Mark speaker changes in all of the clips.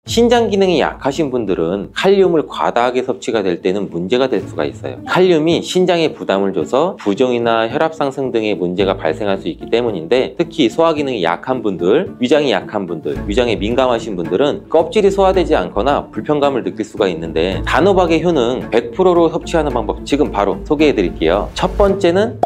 Speaker 1: 신장 기능이 약하신 분들은 칼륨을 과다하게 섭취가 될 때는 문제가 될 수가 있어요. 칼륨이 신장에 부담을 줘서 부종이나 혈압 상승 등의 문제가 발생할 수 있기 때문인데, 특히 소화 기능이 약한 분들, 위장이 약한 분들, 위장에 민감하신 분들은 껍질이 소화되지 않거나 불편감을 느낄 수가 있는데, 단호박의 효능 100%로 섭취하는 방법 지금 바로 소개해 드릴게요. 첫 번째는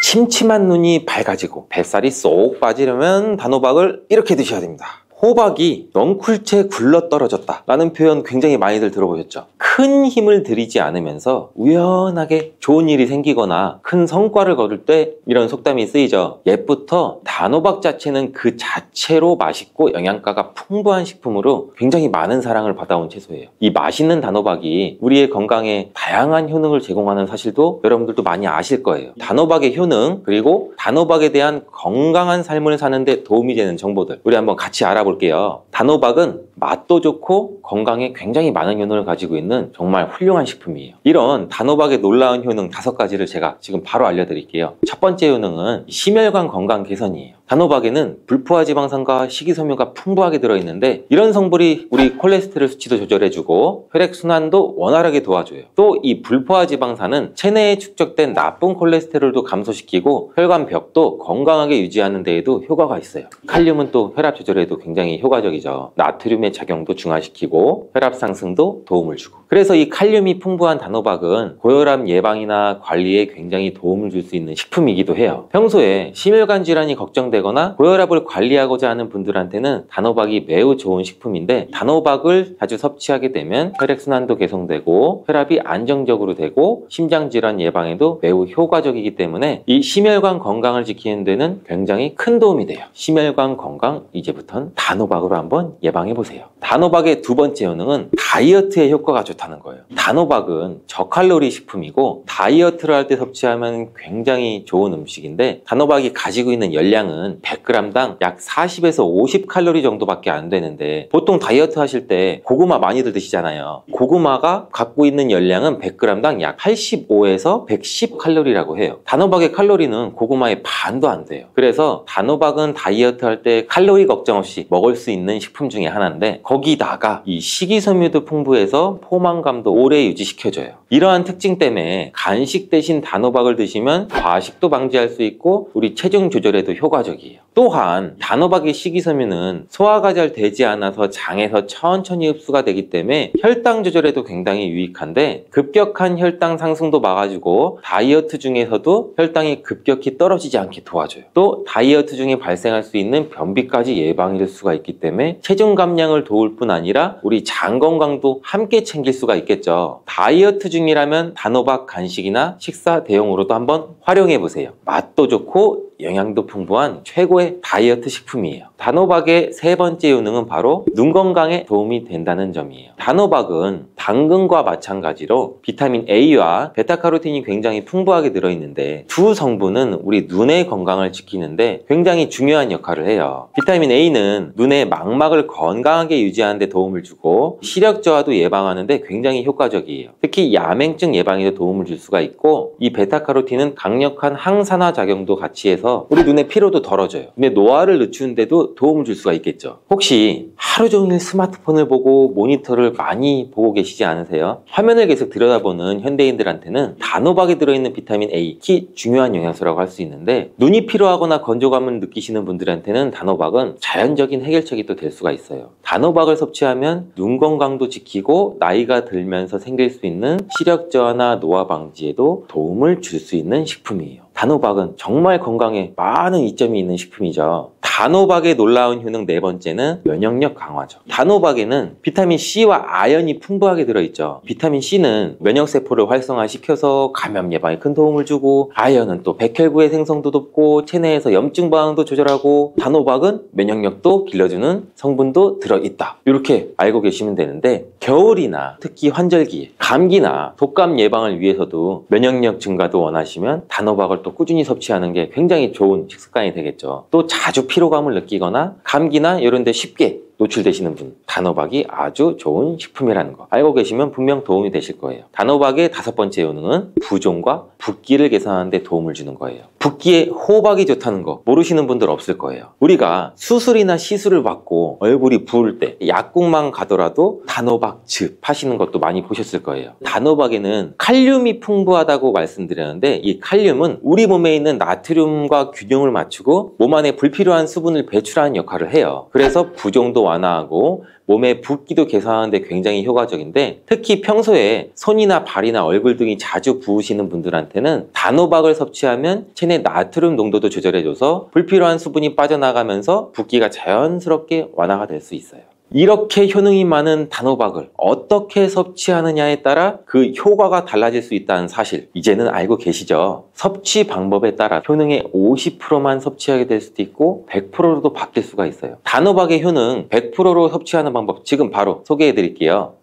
Speaker 1: 침침한 눈이 밝아지고 뱃살이 쏙 빠지려면 단호박을 이렇게 드셔야 됩니다. 호박이 넝쿨째 굴러떨어졌다 라는 표현 굉장히 많이들 들어보셨죠? 큰 힘을 들이지 않으면서 우연하게 좋은 일이 생기거나 큰 성과를 거둘 때 이런 속담이 쓰이죠. 옛부터 단호박 자체는 그 자체로 맛있고 영양가가 풍부한 식품으로 굉장히 많은 사랑을 받아온 채소예요. 이 맛있는 단호박이 우리의 건강에 다양한 효능을 제공하는 사실도 여러분들도 많이 아실 거예요. 단호박의 효능, 그리고 단호박에 대한 건강한 삶을 사는 데 도움이 되는 정보들 우리 한번 같이 알아볼게요. 단호박은 맛도 좋고 건강에 굉장히 많은 효능을 가지고 있는 정말 훌륭한 식품이에요. 이런 단호박의 놀라운 효능 5가지를 제가 지금 바로 알려드릴게요. 첫 번째 효능은 심혈관 건강 개선이에요. 단호박에는 불포화 지방산과 식이섬유가 풍부하게 들어있는데, 이런 성분이 우리 콜레스테롤 수치도 조절해주고 혈액순환도 원활하게 도와줘요. 또 이 불포화 지방산은 체내에 축적된 나쁜 콜레스테롤도 감소시키고 혈관벽도 건강하게 유지하는 데에도 효과가 있어요. 칼륨은 또 혈압 조절에도 굉장히 효과적이죠. 나트륨의 작용도 중화시키고 혈압 상승도 도움을 주고. 그래서 이 칼륨이 풍부한 단호박은 고혈압 예방이나 관리에 굉장히 도움을 줄 수 있는 식품이기도 해요. 평소에 심혈관 질환이 걱정되거나 고혈압을 관리하고자 하는 분들한테는 단호박이 매우 좋은 식품인데, 단호박을 자주 섭취하게 되면 혈액순환도 개선되고 혈압이 안정적으로 되고 심장질환 예방에도 매우 효과적이기 때문에 이 심혈관 건강을 지키는 데는 굉장히 큰 도움이 돼요. 심혈관 건강, 이제부터는 단호박으로 한번 예방해보세요. 단호박의 두 번째 효능은 다이어트에 효과가 좋다는 거예요. 단호박은 저칼로리 식품이고 다이어트를 할 때 섭취하면 굉장히 좋은 음식인데, 단호박이 가지고 있는 열량은 100g당 약 40에서 50칼로리 정도밖에 안 되는데, 보통 다이어트 하실 때 고구마 많이들 드시잖아요. 고구마가 갖고 있는 열량은 100g당 약 85에서 110칼로리라고 해요. 단호박의 칼로리는 고구마의 반도 안 돼요. 그래서 단호박은 다이어트 할 때 칼로리 걱정 없이 먹을 수 있는 식품 중에 하나인데, 거기다가 이 식이섬유도 풍부해서 포만감도 오래 유지시켜줘요. 이러한 특징 때문에 간식 대신 단호박을 드시면 과식도 방지할 수 있고 우리 체중 조절에도 효과적이에요. 또한 단호박의 식이섬유는 소화가 잘 되지 않아서 장에서 천천히 흡수가 되기 때문에 혈당 조절에도 굉장히 유익한데, 급격한 혈당 상승도 막아주고 다이어트 중에서도 혈당이 급격히 떨어지지 않게 도와줘요. 또 다이어트 중에 발생할 수 있는 변비까지 예방될 수가 있기 때문에 체중 감량을 도울 뿐 아니라 우리 장 건강도 함께 챙길 수가 있겠죠. 다이어트 중이라면 단호박 간식이나 식사 대용으로도 한번 활용해 보세요. 맛도 좋고 영양도 풍부한 최고의 다이어트 식품이에요. 단호박의 세 번째 효능은 바로 눈 건강에 도움이 된다는 점이에요. 단호박은 당근과 마찬가지로 비타민 A와 베타카로틴이 굉장히 풍부하게 들어있는데, 두 성분은 우리 눈의 건강을 지키는데 굉장히 중요한 역할을 해요. 비타민 A는 눈의 망막을 건강하게 유지하는 데 도움을 주고 시력 저하도 예방하는 데 굉장히 효과적이에요. 특히 야맹증 예방에도 도움을 줄 수가 있고, 이 베타카로틴은 강력한 항산화 작용도 같이 해서 우리 눈의 피로도 덜어져요. 근데 노화를 늦추는 데도 도움을 줄 수가 있겠죠. 혹시 하루 종일 스마트폰을 보고 모니터를 많이 보고 계시지 않으세요? 화면을 계속 들여다보는 현대인들한테는 단호박에 들어있는 비타민 A, 특히 중요한 영양소라고 할 수 있는데, 눈이 피로하거나 건조감을 느끼시는 분들한테는 단호박은 자연적인 해결책이 또 될 수가 있어요. 단호박을 섭취하면 눈 건강도 지키고 나이가 들면서 생길 수 있는 시력 저하나 노화 방지에도 도움을 줄 수 있는 식품이에요. 단호박은 정말 건강에 많은 이점이 있는 식품이죠. 단호박의 놀라운 효능 네 번째는 면역력 강화죠. 단호박에는 비타민 C와 아연이 풍부하게 들어있죠. 비타민 C는 면역세포를 활성화시켜서 감염 예방에 큰 도움을 주고, 아연은 또 백혈구의 생성도 돕고 체내에서 염증 반응도 조절하고, 단호박은 면역력도 길러주는 성분도 들어있다. 이렇게 알고 계시면 되는데, 겨울이나 특히 환절기, 감기나 독감 예방을 위해서도 면역력 증가도 원하시면 단호박을 또 꾸준히 섭취하는 게 굉장히 좋은 식습관이 되겠죠. 또 자주 피로감을 느끼거나 감기나 이런 데 쉽게 노출되시는 분, 단호박이 아주 좋은 식품이라는 거 알고 계시면 분명 도움이 되실 거예요. 단호박의 5번째 효능은 부종과 붓기를 개선하는 데 도움을 주는 거예요. 붓기에 호박이 좋다는 거 모르시는 분들 없을 거예요. 우리가 수술이나 시술을 받고 얼굴이 부을 때 약국만 가더라도 단호박즙 하시는 것도 많이 보셨을 거예요. 단호박에는 칼륨이 풍부하다고 말씀드렸는데 이 칼륨은 우리 몸에 있는 나트륨과 균형을 맞추고 몸 안에 불필요한 수분을 배출하는 역할을 해요. 그래서 부종도 완화하고 몸의 붓기도 개선하는 데 굉장히 효과적인데, 특히 평소에 손이나 발이나 얼굴 등이 자주 부으시는 분들한테는 단호박을 섭취하면 체내 나트륨 농도도 조절해줘서 불필요한 수분이 빠져나가면서 붓기가 자연스럽게 완화가 될 수 있어요. 이렇게 효능이 많은 단호박을 어떻게 섭취하느냐에 따라 그 효과가 달라질 수 있다는 사실 이제는 알고 계시죠? 섭취 방법에 따라 효능의 50%만 섭취하게 될 수도 있고 100%로도 바뀔 수가 있어요. 단호박의 효능 100%로 섭취하는 방법 지금 바로 소개해 드릴게요.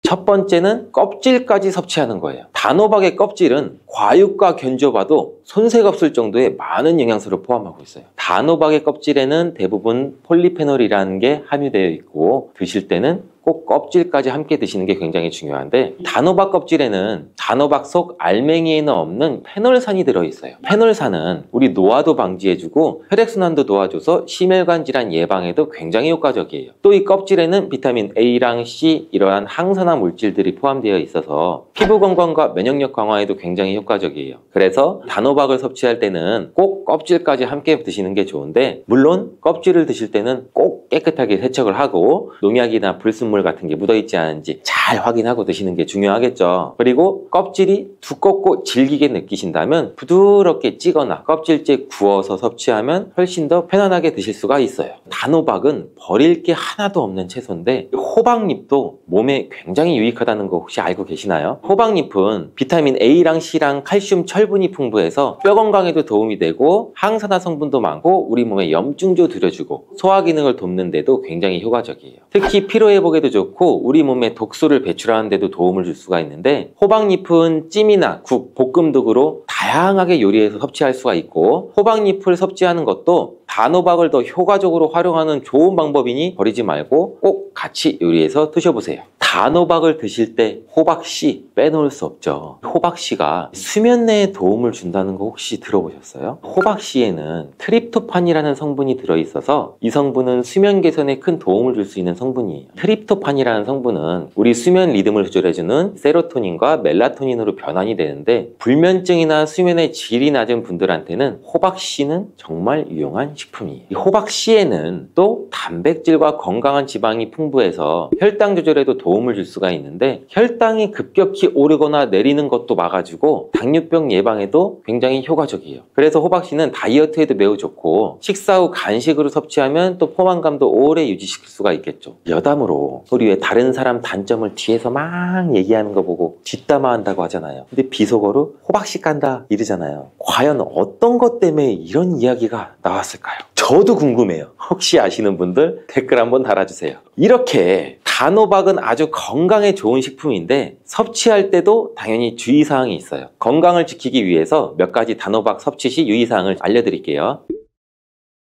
Speaker 1: 첫 번째는 껍질까지 섭취하는 거예요. 단호박의 껍질은 과육과 견줘봐도 손색 없을 정도의 많은 영양소를 포함하고 있어요. 단호박의 껍질에는 대부분 폴리페놀이라는 게 함유되어 있고 드실 때는 꼭 껍질까지 함께 드시는 게 굉장히 중요한데, 단호박 껍질에는 단호박 속 알맹이에는 없는 페놀산이 들어있어요. 페놀산은 우리 노화도 방지해주고 혈액순환도 도와줘서 심혈관 질환 예방에도 굉장히 효과적이에요. 또 이 껍질에는 비타민 A랑 C 이러한 항산화 물질들이 포함되어 있어서 피부 건강과 면역력 강화에도 굉장히 효과적이에요. 그래서 단호박을 섭취할 때는 꼭 껍질까지 함께 드시는 게 좋은데, 물론 껍질을 드실 때는 꼭 깨끗하게 세척을 하고 농약이나 불순물 같은 게 묻어있지 않은지 잘 확인하고 드시는 게 중요하겠죠. 그리고 껍질이 두껍고 질기게 느끼신다면 부드럽게 찌거나 껍질째 구워서 섭취하면 훨씬 더 편안하게 드실 수가 있어요. 단호박은 버릴 게 하나도 없는 채소인데 호박잎도 몸에 굉장히 유익하다는 거 혹시 알고 계시나요? 호박잎은 비타민 A랑 C랑 칼슘, 철분이 풍부해서 뼈 건강에도 도움이 되고 항산화 성분도 많고 우리 몸에 염증도 들여주고 소화 기능을 돕는 데도 굉장히 효과적이에요. 특히 피로 회복에도 좋고 우리 몸에 독소를 배출하는 데도 도움을 줄 수가 있는데, 호박잎은 찜이나 국, 볶음 등으로 다양하게 요리해서 섭취할 수가 있고, 호박잎을 섭취하는 것도 단호박을 더 효과적으로 활용하는 좋은 방법이니 버리지 말고 꼭 같이 요리해서 드셔보세요. 단호박을 드실 때 호박씨 빼놓을 수 없죠. 호박씨가 수면 내에 도움을 준다는 거 혹시 들어보셨어요? 호박씨에는 트립토판이라는 성분이 들어있어서 이 성분은 수면 개선에 큰 도움을 줄 수 있는 성분이에요. 트립토판이라는 성분은 우리 수면 리듬을 조절해주는 세로토닌과 멜라토닌으로 변환이 되는데, 불면증이나 수면의 질이 낮은 분들한테는 호박씨는 정말 유용한 식품이에요. 이 호박씨에는 또 단백질과 건강한 지방이 풍부해서 혈당 조절에도 도움을 줄 수가 있는데, 혈당이 급격히 오르거나 내리는 것도 막아주고 당뇨병 예방에도 굉장히 효과적이에요. 그래서 호박씨는 다이어트에도 매우 좋고 식사 후 간식으로 섭취하면 또 포만감도 오래 유지시킬 수가 있겠죠. 여담으로 우리 왜 다른 사람 단점을 뒤에서 막 얘기하는 거 보고 뒷담화한다고 하잖아요. 근데 비속어로 호박씨 깐다 이러잖아요. 과연 어떤 것 때문에 이런 이야기가 나왔을까요? 저도 궁금해요. 혹시 아시는 분들 댓글 한번 달아주세요. 이렇게 단호박은 아주 건강에 좋은 식품인데 섭취할 때도 당연히 주의사항이 있어요. 건강을 지키기 위해서 몇 가지 단호박 섭취 시 유의사항을 알려드릴게요.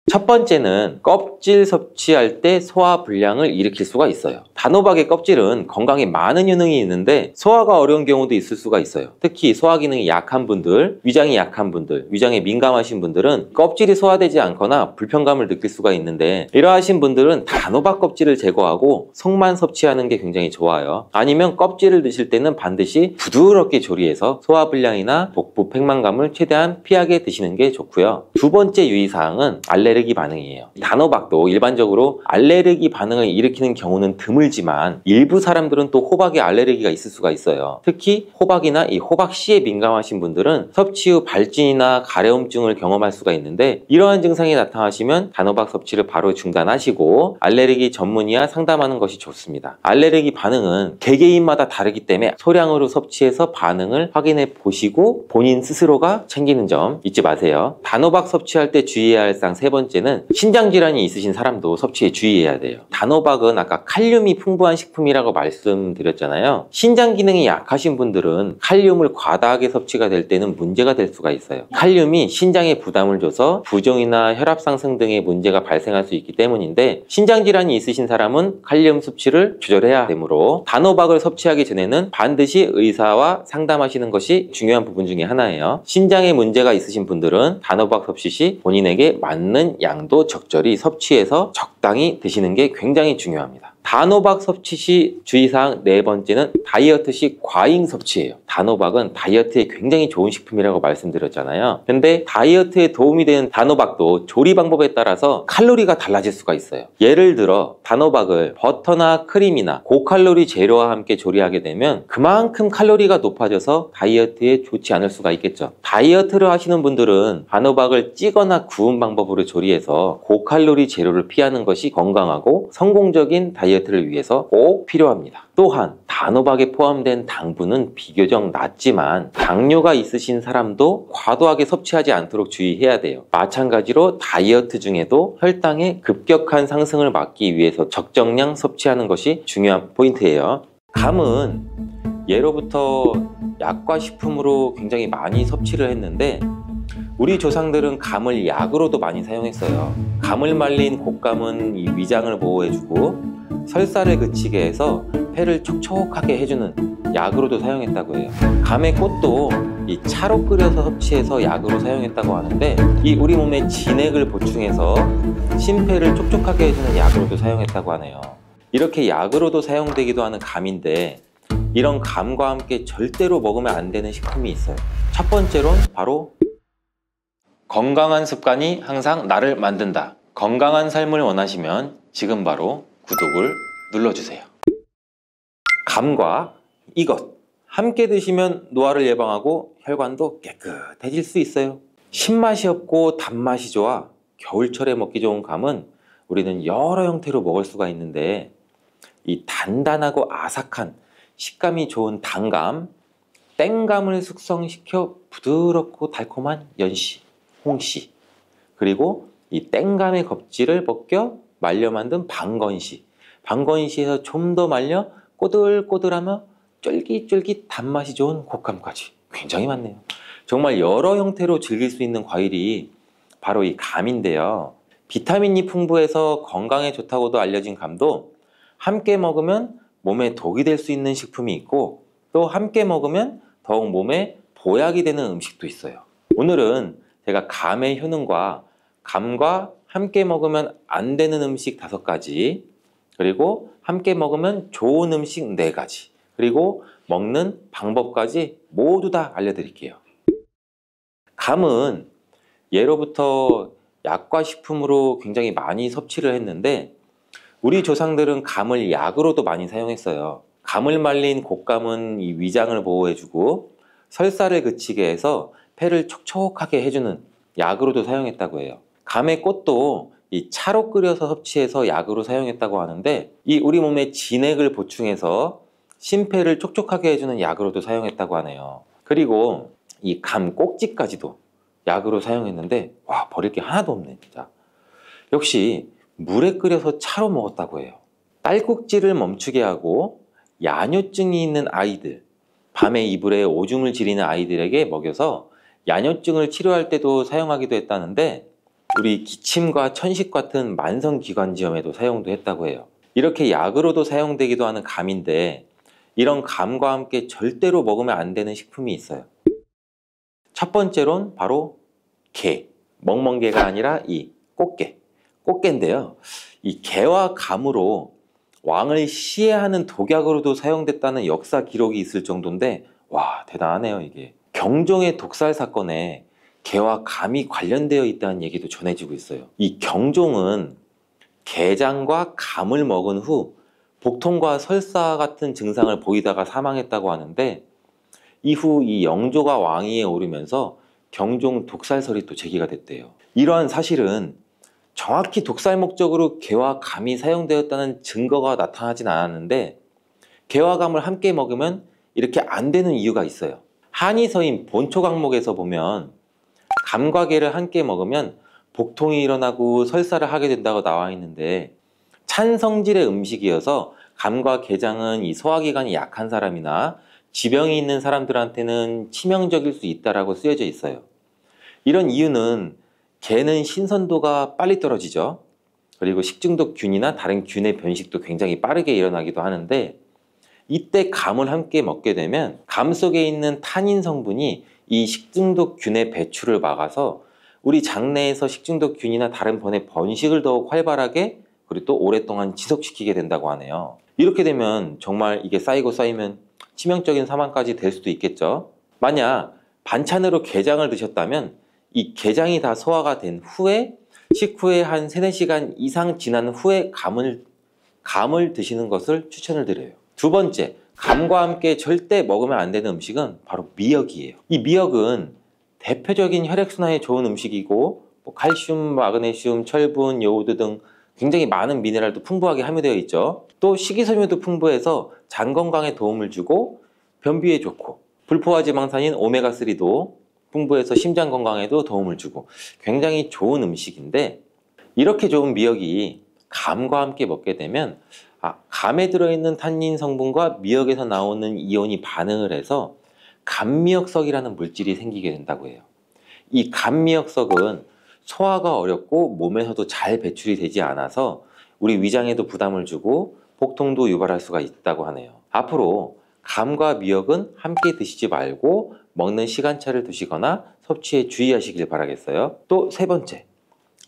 Speaker 1: 첫 번째는 껍질 섭취할 때 소화 불량을 일으킬 수가 있어요. 단호박의 껍질은 건강에 많은 효능이 있는데 소화가 어려운 경우도 있을 수가 있어요. 특히 소화 기능이 약한 분들, 위장이 약한 분들, 위장에 민감하신 분들은 껍질이 소화되지 않거나 불편감을 느낄 수가 있는데, 이러하신 분들은 단호박 껍질을 제거하고 속만 섭취하는 게 굉장히 좋아요. 아니면 껍질을 드실 때는 반드시 부드럽게 조리해서 소화 불량이나 복부 팽만감을 최대한 피하게 드시는 게 좋고요. 두 번째 유의사항은 알레르기 반응이에요. 단호박도 일반적으로 알레르기 반응을 일으키는 경우는 드물지만 일부 사람들은 또 호박에 알레르기가 있을 수가 있어요. 특히 호박이나 이 호박씨에 민감하신 분들은 섭취 후 발진이나 가려움증을 경험할 수가 있는데, 이러한 증상이 나타나시면 단호박 섭취를 바로 중단하시고 알레르기 전문의와 상담하는 것이 좋습니다. 알레르기 반응은 개개인마다 다르기 때문에 소량으로 섭취해서 반응을 확인해 보시고 본인 스스로가 챙기는 점 잊지 마세요. 단호박 섭취할 때 주의해야 할 사항 세 번째는 신장질환이 있으신 사람도 섭취에 주의해야 돼요. 단호박은 아까 칼륨이 비타민이 풍부한 식품이라고 말씀드렸잖아요. 신장 기능이 약하신 분들은 칼륨을 과다하게 섭취가 될 때는 문제가 될 수가 있어요. 칼륨이 신장에 부담을 줘서 부종이나 혈압 상승 등의 문제가 발생할 수 있기 때문인데, 신장 질환이 있으신 사람은 칼륨 섭취를 조절해야 되므로 단호박을 섭취하기 전에는 반드시 의사와 상담하시는 것이 중요한 부분 중에 하나예요. 신장에 문제가 있으신 분들은 단호박 섭취 시 본인에게 맞는 양도 적절히 섭취해서 적당히 드시는 게 굉장히 중요합니다. 단호박 섭취 시 주의사항 네 번째는 다이어트 시 과잉 섭취예요. 단호박은 다이어트에 굉장히 좋은 식품이라고 말씀드렸잖아요. 근데 다이어트에 도움이 되는 단호박도 조리 방법에 따라서 칼로리가 달라질 수가 있어요. 예를 들어 단호박을 버터나 크림이나 고칼로리 재료와 함께 조리하게 되면 그만큼 칼로리가 높아져서 다이어트에 좋지 않을 수가 있겠죠. 다이어트를 하시는 분들은 단호박을 찌거나 구운 방법으로 조리해서 고칼로리 재료를 피하는 것이 건강하고 성공적인 다이어트를 위해서 꼭 필요합니다. 또한 단호박에 포함된 당분은 비교적 낮지만 당뇨가 있으신 사람도 과도하게 섭취하지 않도록 주의해야 돼요. 마찬가지로 다이어트 중에도 혈당의 급격한 상승을 막기 위해서 적정량 섭취하는 것이 중요한 포인트예요. 감은 예로부터 약과 식품으로 굉장히 많이 섭취를 했는데, 우리 조상들은 감을 약으로도 많이 사용했어요. 감을 말린 곶감은 이 위장을 보호해주고 설사를 그치게 해서 폐를 촉촉하게 해주는 약으로도 사용했다고 해요. 감의 꽃도 이 차로 끓여서 섭취해서 약으로 사용했다고 하는데, 이 우리 몸에 진액을 보충해서 심폐를 촉촉하게 해주는 약으로도 사용했다고 하네요. 이렇게 약으로도 사용되기도 하는 감인데, 이런 감과 함께 절대로 먹으면 안 되는 식품이 있어요. 첫 번째로는 바로 건강한 습관이 항상 나를 만든다. 건강한 삶을 원하시면 지금 바로 구독을 눌러주세요. 감과 이것 함께 드시면 노화를 예방하고 혈관도 깨끗해질 수 있어요. 신맛이 없고 단맛이 좋아 겨울철에 먹기 좋은 감은 우리는 여러 형태로 먹을 수가 있는데, 이 단단하고 아삭한 식감이 좋은 단감, 땡감을 숙성시켜 부드럽고 달콤한 연씨, 홍씨, 그리고 이 땡감의 껍질을 벗겨 말려 만든 방건씨, 방건씨에서 좀 더 말려 꼬들꼬들하며 쫄깃쫄깃 단맛이 좋은 곶감까지 굉장히 많네요. 정말 여러 형태로 즐길 수 있는 과일이 바로 이 감인데요. 비타민이 풍부해서 건강에 좋다고도 알려진 감도 함께 먹으면 몸에 독이 될 수 있는 식품이 있고, 또 함께 먹으면 더욱 몸에 보약이 되는 음식도 있어요. 오늘은 제가 감의 효능과 감과 함께 먹으면 안 되는 음식 5가지, 그리고 함께 먹으면 좋은 음식 4가지, 그리고 먹는 방법까지 모두 다 알려드릴게요. 감은 예로부터 약과 식품으로 굉장히 많이 섭취를 했는데, 우리 조상들은 감을 약으로도 많이 사용했어요. 감을 말린 곶감은 이 위장을 보호해주고 설사를 그치게 해서 폐를 촉촉하게 해주는 약으로도 사용했다고 해요. 감의 꽃도 이 차로 끓여서 섭취해서 약으로 사용했다고 하는데, 이 우리 몸에 진액을 보충해서 심폐를 촉촉하게 해주는 약으로도 사용했다고 하네요. 그리고 이 감 꼭지까지도 약으로 사용했는데, 와, 버릴 게 하나도 없네 진짜. 역시 물에 끓여서 차로 먹었다고 해요. 딸꾹질을 멈추게 하고 야뇨증이 있는 아이들, 밤에 이불에 오줌을 지리는 아이들에게 먹여서 야뇨증을 치료할 때도 사용하기도 했다는데, 우리 기침과 천식 같은 만성기관지염에도 사용도 했다고 해요. 이렇게 약으로도 사용되기도 하는 감인데, 이런 감과 함께 절대로 먹으면 안 되는 식품이 있어요. 첫 번째로는 바로 게, 멍멍게가 아니라 이 꽃게, 꽃게인데요. 이 게와 감으로 왕을 시해하는 독약으로도 사용됐다는 역사 기록이 있을 정도인데, 와, 대단하네요 이게. 경종의 독살 사건에 게와 감이 관련되어 있다는 얘기도 전해지고 있어요. 이 경종은 게장과 감을 먹은 후 복통과 설사 같은 증상을 보이다가 사망했다고 하는데, 이후 이 영조가 왕위에 오르면서 경종 독살설이 또 제기가 됐대요. 이러한 사실은 정확히 독살 목적으로 게와 감이 사용되었다는 증거가 나타나진 않았는데, 게와 감을 함께 먹으면 이렇게 안 되는 이유가 있어요. 한의서인 본초 강목에서 보면 감과 게를 함께 먹으면 복통이 일어나고 설사를 하게 된다고 나와 있는데, 찬 성질의 음식이어서 감과 게장은 이 소화기관이 약한 사람이나 지병이 있는 사람들한테는 치명적일 수 있다라고 쓰여져 있어요. 이런 이유는 게는 신선도가 빨리 떨어지죠. 그리고 식중독균이나 다른 균의 변식도 굉장히 빠르게 일어나기도 하는데, 이때 감을 함께 먹게 되면 감 속에 있는 타닌 성분이 이 식중독균의 배출을 막아서 우리 장내에서 식중독균이나 다른 변의 번식을 더욱 활발하게 그리고 또 오랫동안 지속시키게 된다고 하네요. 이렇게 되면 정말 이게 쌓이고 쌓이면 치명적인 사망까지 될 수도 있겠죠. 만약 반찬으로 게장을 드셨다면 이 게장이 다 소화가 된 후에 식후에 한 3, 4시간 이상 지난 후에 감을 드시는 것을 추천을 드려요. 두 번째, 감과 함께 절대 먹으면 안 되는 음식은 바로 미역이에요. 이 미역은 대표적인 혈액순환에 좋은 음식이고 칼슘, 마그네슘, 철분, 요오드 등 굉장히 많은 미네랄도 풍부하게 함유되어 있죠. 또 식이섬유도 풍부해서 장 건강에 도움을 주고 변비에 좋고, 불포화 지방산인 오메가3도 풍부해서 심장 건강에도 도움을 주고 굉장히 좋은 음식인데, 이렇게 좋은 미역이 감과 함께 먹게 되면 감에 들어있는 탄닌 성분과 미역에서 나오는 이온이 반응을 해서 감미역석이라는 물질이 생기게 된다고 해요. 이 감미역석은 소화가 어렵고 몸에서도 잘 배출이 되지 않아서 우리 위장에도 부담을 주고 복통도 유발할 수가 있다고 하네요. 앞으로 감과 미역은 함께 드시지 말고 먹는 시간차를 두시거나 섭취에 주의하시길 바라겠어요. 또 세 번째,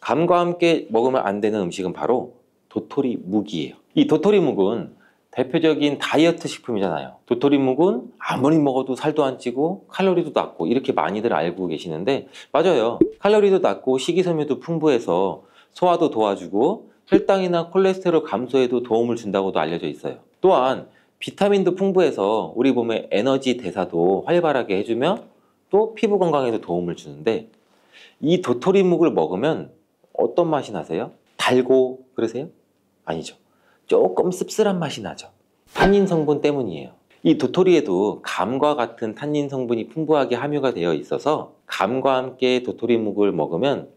Speaker 1: 감과 함께 먹으면 안 되는 음식은 바로 도토리묵이에요. 이 도토리묵은 대표적인 다이어트 식품이잖아요. 도토리묵은 아무리 먹어도 살도 안 찌고 칼로리도 낮고 이렇게 많이들 알고 계시는데, 맞아요. 칼로리도 낮고 식이섬유도 풍부해서 소화도 도와주고 혈당이나 콜레스테롤 감소에도 도움을 준다고도 알려져 있어요. 또한 비타민도 풍부해서 우리 몸의 에너지 대사도 활발하게 해주며 또 피부 건강에도 도움을 주는데, 이 도토리묵을 먹으면 어떤 맛이 나세요? 달고 그러세요? 아니죠. 조금 씁쓸한 맛이 나죠. 탄닌 성분 때문이에요. 이 도토리에도 감과 같은 탄닌 성분이 풍부하게 함유가 되어 있어서 감과 함께 도토리묵을 먹으면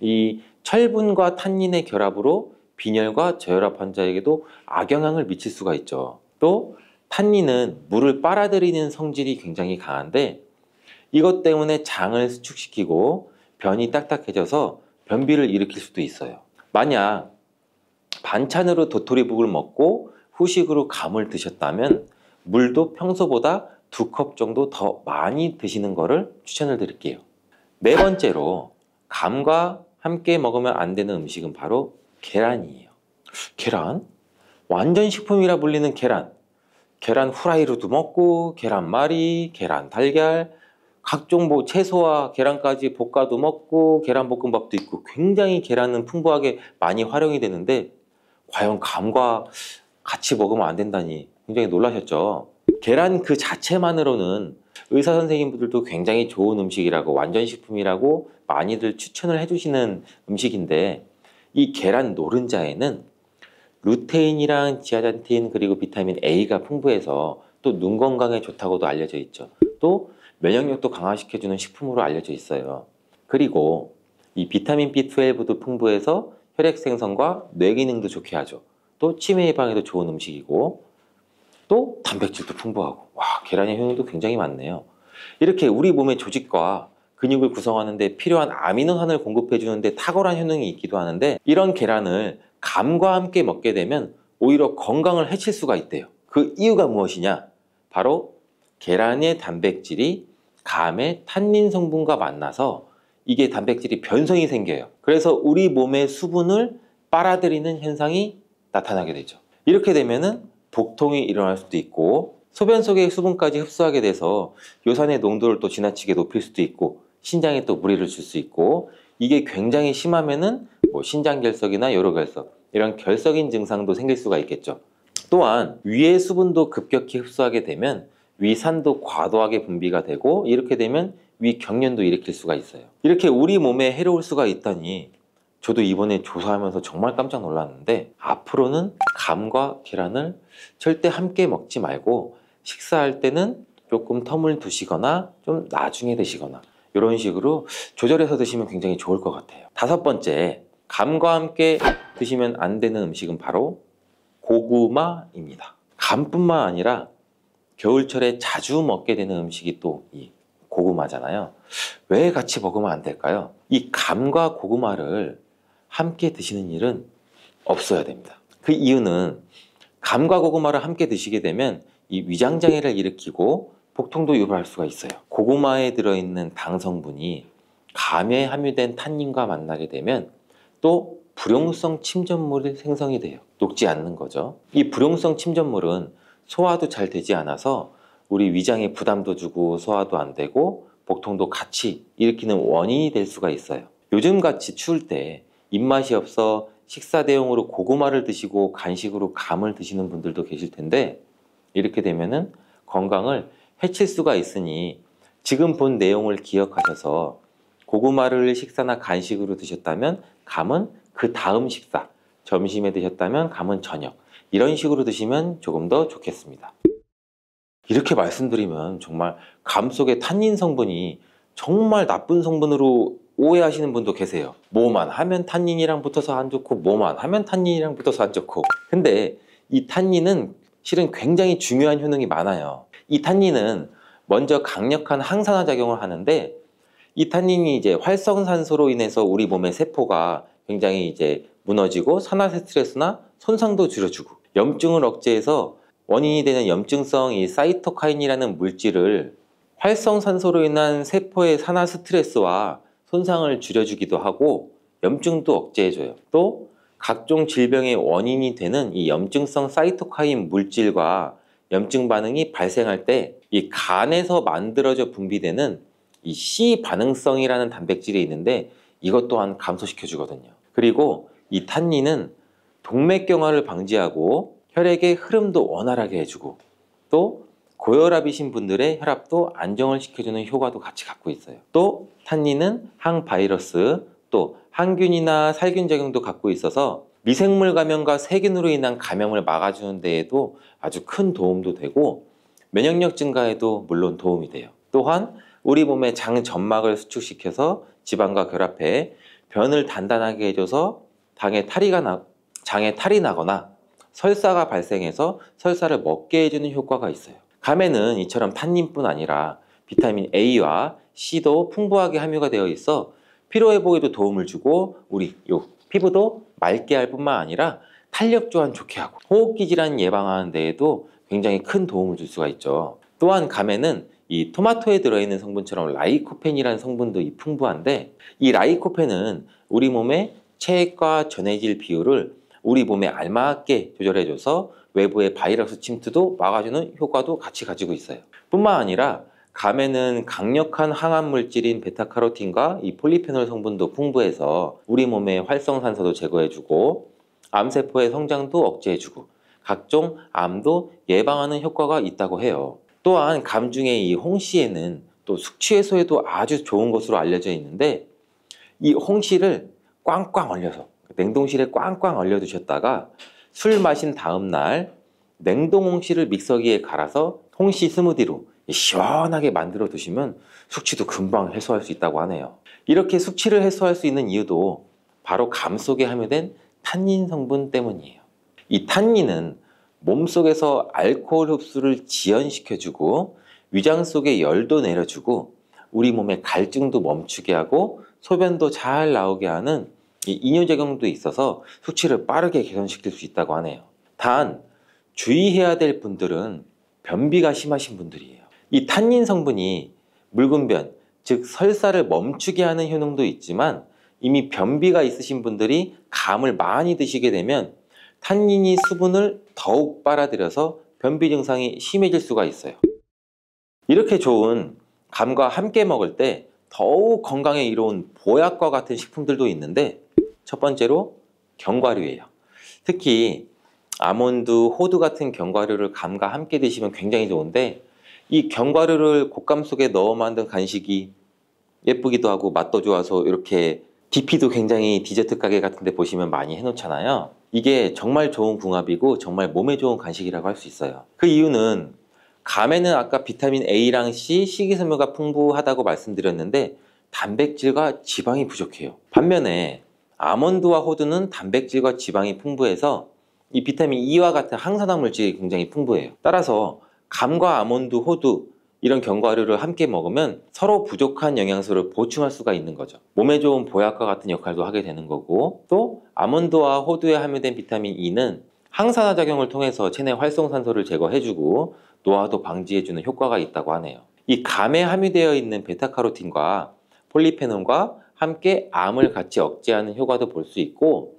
Speaker 1: 이 철분과 탄닌의 결합으로 빈혈과 저혈압 환자에게도 악영향을 미칠 수가 있죠. 또 탄닌은 물을 빨아들이는 성질이 굉장히 강한데, 이것 때문에 장을 수축시키고 변이 딱딱해져서 변비를 일으킬 수도 있어요. 만약 반찬으로 도토리묵을 먹고 후식으로 감을 드셨다면 물도 평소보다 2컵 정도 더 많이 드시는 것을 추천을 드릴게요. 네 번째로, 감과 함께 먹으면 안 되는 음식은 바로 계란이에요. 계란? 완전 식품이라 불리는 계란. 계란 후라이로도 먹고 계란말이, 계란 달걀, 각종 채소와 계란까지 볶아도 먹고 계란볶음밥도 있고 굉장히 계란은 풍부하게 많이 활용이 되는데, 과연 감과 같이 먹으면 안 된다니 굉장히 놀라셨죠? 계란 그 자체만으로는 의사 선생님들도 굉장히 좋은 음식이라고, 완전 식품이라고 많이들 추천을 해주시는 음식인데, 이 계란 노른자에는 루테인이랑 지아잔틴 그리고 비타민 A가 풍부해서 또 눈 건강에 좋다고도 알려져 있죠. 또 면역력도 강화시켜주는 식품으로 알려져 있어요. 그리고 이 비타민 B12도 풍부해서 혈액 생성과 뇌 기능도 좋게 하죠. 또 치매 예방에도 좋은 음식이고, 또 단백질도 풍부하고, 계란의 효능도 굉장히 많네요. 이렇게 우리 몸의 조직과 근육을 구성하는 데 필요한 아미노산을 공급해 주는데 탁월한 효능이 있기도 하는데, 이런 계란을 감과 함께 먹게 되면 오히려 건강을 해칠 수가 있대요. 그 이유가 무엇이냐? 바로 계란의 단백질이 감의 탄닌 성분과 만나서 이게 단백질이 변성이 생겨요. 그래서 우리 몸의 수분을 빨아들이는 현상이 나타나게 되죠. 이렇게 되면은 복통이 일어날 수도 있고, 소변 속의 수분까지 흡수하게 돼서 요산의 농도를 또 지나치게 높일 수도 있고, 신장에 또 무리를 줄 수 있고, 이게 굉장히 심하면은 신장결석이나 요로결석, 이런 결석인 증상도 생길 수가 있겠죠. 또한 위의 수분도 급격히 흡수하게 되면 위산도 과도하게 분비가 되고, 이렇게 되면 위경련도 일으킬 수가 있어요. 이렇게 우리 몸에 해로울 수가 있다니 저도 이번에 조사하면서 정말 깜짝 놀랐는데, 앞으로는 감과 계란을 절대 함께 먹지 말고 식사할 때는 조금 텀을 두시거나 좀 나중에 드시거나 이런 식으로 조절해서 드시면 굉장히 좋을 것 같아요. 다섯 번째, 감과 함께 드시면 안 되는 음식은 바로 고구마입니다. 감뿐만 아니라 겨울철에 자주 먹게 되는 음식이 또 이 고구마잖아요. 왜 같이 먹으면 안 될까요? 이 감과 고구마를 함께 드시는 일은 없어야 됩니다. 그 이유는 감과 고구마를 함께 드시게 되면 이 위장장애를 일으키고 복통도 유발할 수가 있어요. 고구마에 들어있는 당 성분이 감에 함유된 탄닌과 만나게 되면 또 불용성 침전물이 생성이 돼요. 녹지 않는 거죠. 이 불용성 침전물은 소화도 잘 되지 않아서 우리 위장에 부담도 주고 소화도 안 되고 복통도 같이 일으키는 원인이 될 수가 있어요. 요즘같이 추울 때 입맛이 없어 식사 대용으로 고구마를 드시고 간식으로 감을 드시는 분들도 계실 텐데, 이렇게 되면은 건강을 해칠 수가 있으니 지금 본 내용을 기억하셔서 고구마를 식사나 간식으로 드셨다면 감은 그 다음 식사, 점심에 드셨다면 감은 저녁, 이런 식으로 드시면 조금 더 좋겠습니다. 이렇게 말씀드리면 정말 감 속의 탄닌 성분이 정말 나쁜 성분으로 오해하시는 분도 계세요. 뭐만 하면 탄닌이랑 붙어서 안 좋고 뭐만 하면 탄닌이랑 붙어서 안 좋고. 근데 이 탄닌은 실은 굉장히 중요한 효능이 많아요. 이 탄닌은 먼저 강력한 항산화 작용을 하는데, 이 탄닌이 이제 활성산소로 인해서 우리 몸의 세포가 굉장히 이제 무너지고 산화 스트레스나 손상도 줄여주고, 염증을 억제해서 원인이 되는 염증성 이 사이토카인이라는 물질을 활성산소로 인한 세포의 산화 스트레스와 손상을 줄여주기도 하고 염증도 억제해줘요. 또 각종 질병의 원인이 되는 이 염증성 사이토카인 물질과 염증 반응이 발생할 때 이 간에서 만들어져 분비되는 이 C 반응성이라는 단백질이 있는데, 이것 또한 감소시켜 주거든요. 그리고 이 탄닌은 동맥경화를 방지하고 혈액의 흐름도 원활하게 해주고, 또 고혈압이신 분들의 혈압도 안정을 시켜주는 효과도 같이 갖고 있어요. 또 탄닌은 항바이러스, 또 항균이나 살균 작용도 갖고 있어서 미생물 감염과 세균으로 인한 감염을 막아주는 데에도 아주 큰 도움도 되고, 면역력 증가에도 물론 도움이 돼요. 또한 우리 몸의 장 점막을 수축시켜서 지방과 결합해 변을 단단하게 해줘서 장에 탈이 나거나 설사가 발생해서 설사를 먹게 해주는 효과가 있어요. 감에는 이처럼 탄닌뿐 아니라 비타민 A와 C도 풍부하게 함유가 되어 있어 피로 회복에도 도움을 주고 우리 피부도 맑게 할 뿐만 아니라 탄력 또한 좋게 하고 호흡기 질환 예방하는 데에도 굉장히 큰 도움을 줄 수가 있죠. 또한 감에는 이 토마토에 들어있는 성분처럼 라이코펜이라는 성분도 풍부한데, 이 라이코펜은 우리 몸의 체액과 전해질 비율을 우리 몸에 알맞게 조절해줘서 외부의 바이러스 침투도 막아주는 효과도 같이 가지고 있어요. 뿐만 아니라 감에는 강력한 항암 물질인 베타카로틴과 이 폴리페놀 성분도 풍부해서 우리 몸의 활성산소도 제거해주고 암세포의 성장도 억제해주고 각종 암도 예방하는 효과가 있다고 해요. 또한 감 중에 이 홍시에는 또 숙취 해소에도 아주 좋은 것으로 알려져 있는데, 이 홍시를 꽝꽝 얼려서 냉동실에 꽝꽝 얼려 두셨다가 술 마신 다음 날 냉동 홍시를 믹서기에 갈아서 홍시 스무디로 시원하게 만들어 두시면 숙취도 금방 해소할 수 있다고 하네요. 이렇게 숙취를 해소할 수 있는 이유도 바로 감 속에 함유된 탄닌 성분 때문이에요. 이 탄닌은 몸속에서 알코올 흡수를 지연시켜주고 위장 속의 열도 내려주고 우리 몸의 갈증도 멈추게 하고 소변도 잘 나오게 하는 이 이뇨작용도 있어서 숙취를 빠르게 개선시킬 수 있다고 하네요. 단 주의해야 될 분들은 변비가 심하신 분들이에요. 이 탄닌 성분이 묽은 변, 즉 설사를 멈추게 하는 효능도 있지만 이미 변비가 있으신 분들이 감을 많이 드시게 되면 탄닌이 수분을 더욱 빨아들여서 변비 증상이 심해질 수가 있어요. 이렇게 좋은 감과 함께 먹을 때 더욱 건강에 이로운 보약과 같은 식품들도 있는데, 첫 번째로 견과류예요. 특히 아몬드, 호두 같은 견과류를 감과 함께 드시면 굉장히 좋은데, 이 견과류를 곶감 속에 넣어 만든 간식이 예쁘기도 하고 맛도 좋아서 이렇게 DP도 굉장히 디저트 가게 같은 데 보시면 많이 해놓잖아요. 이게 정말 좋은 궁합이고 정말 몸에 좋은 간식이라고 할 수 있어요. 그 이유는 감에는 아까 비타민 A랑 C, 식이섬유가 풍부하다고 말씀드렸는데 단백질과 지방이 부족해요. 반면에 아몬드와 호두는 단백질과 지방이 풍부해서 이 비타민 E와 같은 항산화 물질이 굉장히 풍부해요. 따라서 감과 아몬드, 호두 이런 견과류를 함께 먹으면 서로 부족한 영양소를 보충할 수가 있는 거죠. 몸에 좋은 보약과 같은 역할도 하게 되는 거고, 또 아몬드와 호두에 함유된 비타민 E는 항산화 작용을 통해서 체내 활성산소를 제거해주고 노화도 방지해주는 효과가 있다고 하네요. 이 감에 함유되어 있는 베타카로틴과 폴리페놀과 함께 암을 같이 억제하는 효과도 볼 수 있고,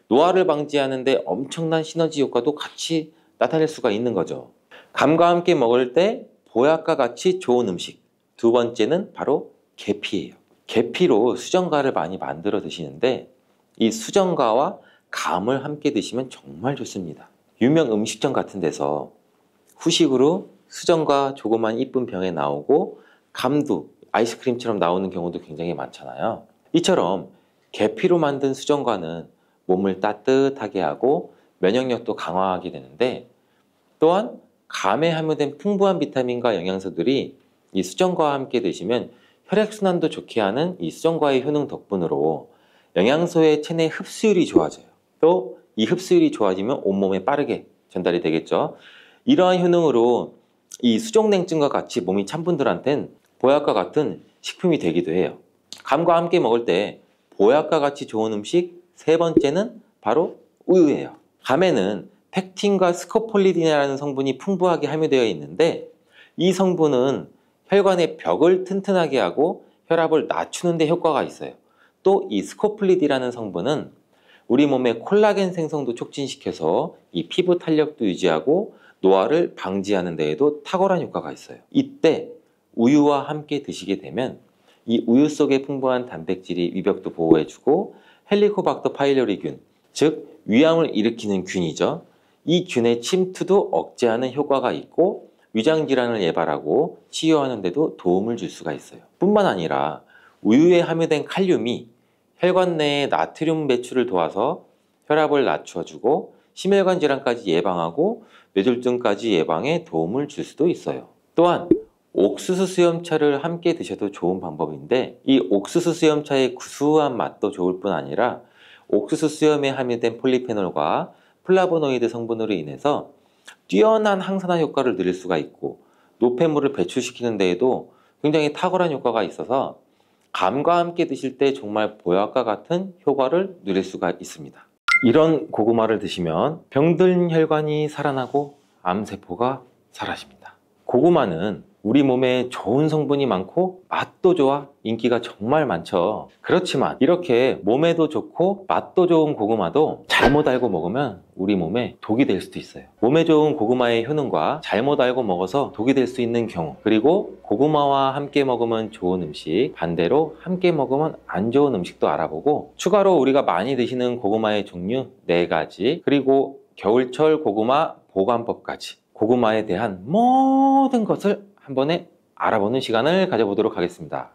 Speaker 1: 노화를 방지하는 데 엄청난 시너지 효과도 같이 나타낼 수가 있는 거죠. 감과 함께 먹을 때 보약과 같이 좋은 음식, 두 번째는 바로 계피예요. 계피로 수정과를 많이 만들어 드시는데, 이 수정과와 감을 함께 드시면 정말 좋습니다. 유명 음식점 같은 데서 후식으로 수정과 조그만 이쁜 병에 나오고 감도 아이스크림처럼 나오는 경우도 굉장히 많잖아요. 이처럼 계피로 만든 수정과는 몸을 따뜻하게 하고 면역력도 강화하게 되는데, 또한 감에 함유된 풍부한 비타민과 영양소들이 이 수정과와 함께 드시면 혈액순환도 좋게 하는 이 수정과의 효능 덕분으로 영양소의 체내 흡수율이 좋아져요. 또 이 흡수율이 좋아지면 온몸에 빠르게 전달이 되겠죠. 이러한 효능으로 이 수족냉증과 같이 몸이 찬 분들한텐 보약과 같은 식품이 되기도 해요. 감과 함께 먹을 때 보약과 같이 좋은 음식 세 번째는 바로 우유예요. 감에는 팩틴과 스코폴리딘이라는 성분이 풍부하게 함유되어 있는데, 이 성분은 혈관의 벽을 튼튼하게 하고 혈압을 낮추는 데 효과가 있어요. 또 이 스코폴리딘이라는 성분은 우리 몸의 콜라겐 생성도 촉진시켜서 이 피부 탄력도 유지하고 노화를 방지하는 데에도 탁월한 효과가 있어요. 이때 우유와 함께 드시게 되면 이 우유 속에 풍부한 단백질이 위벽도 보호해주고 헬리코박터 파일로리균, 즉 위암을 일으키는 균이죠. 이 균의 침투도 억제하는 효과가 있고 위장질환을 예방하고 치유하는 데도 도움을 줄 수가 있어요. 뿐만 아니라 우유에 함유된 칼륨이 혈관 내의 나트륨 배출을 도와서 혈압을 낮춰주고 심혈관 질환까지 예방하고 뇌졸중까지 예방에 도움을 줄 수도 있어요. 또한 옥수수 수염차를 함께 드셔도 좋은 방법인데, 이 옥수수 수염차의 구수한 맛도 좋을 뿐 아니라 옥수수 수염에 함유된 폴리페놀과 플라보노이드 성분으로 인해서 뛰어난 항산화 효과를 누릴 수가 있고 노폐물을 배출시키는 데에도 굉장히 탁월한 효과가 있어서 감과 함께 드실 때 정말 보약과 같은 효과를 누릴 수가 있습니다. 이런 고구마를 드시면 병든 혈관이 살아나고 암세포가 사라집니다. 고구마는 우리 몸에 좋은 성분이 많고 맛도 좋아 인기가 정말 많죠. 그렇지만 이렇게 몸에도 좋고 맛도 좋은 고구마도 잘못 알고 먹으면 우리 몸에 독이 될 수도 있어요. 몸에 좋은 고구마의 효능과 잘못 알고 먹어서 독이 될 수 있는 경우, 그리고 고구마와 함께 먹으면 좋은 음식, 반대로 함께 먹으면 안 좋은 음식도 알아보고, 추가로 우리가 많이 드시는 고구마의 종류 4가지, 그리고 겨울철 고구마 보관법까지, 고구마에 대한 모든 것을 한 번에 알아보는 시간을 가져보도록 하겠습니다.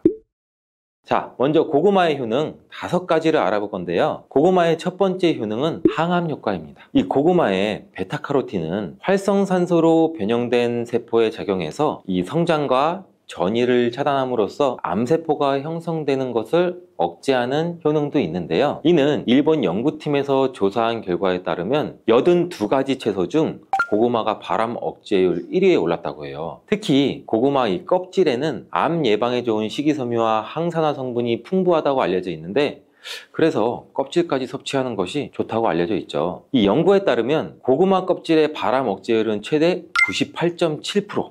Speaker 1: 자, 먼저 고구마의 효능 5가지를 알아볼 건데요. 고구마의 첫 번째 효능은 항암 효과입니다. 이 고구마의 베타카로틴은 활성산소로 변형된 세포에 작용해서 이 성장과 전이를 차단함으로써 암세포가 형성되는 것을 억제하는 효능도 있는데요. 이는 일본 연구팀에서 조사한 결과에 따르면 82가지 채소 중 고구마가 발암 억제율 1위에 올랐다고 해요. 특히 고구마 이 껍질에는 암 예방에 좋은 식이섬유와 항산화 성분이 풍부하다고 알려져 있는데, 그래서 껍질까지 섭취하는 것이 좋다고 알려져 있죠. 이 연구에 따르면 고구마 껍질의 발암 억제율은 최대 98.7%. 와,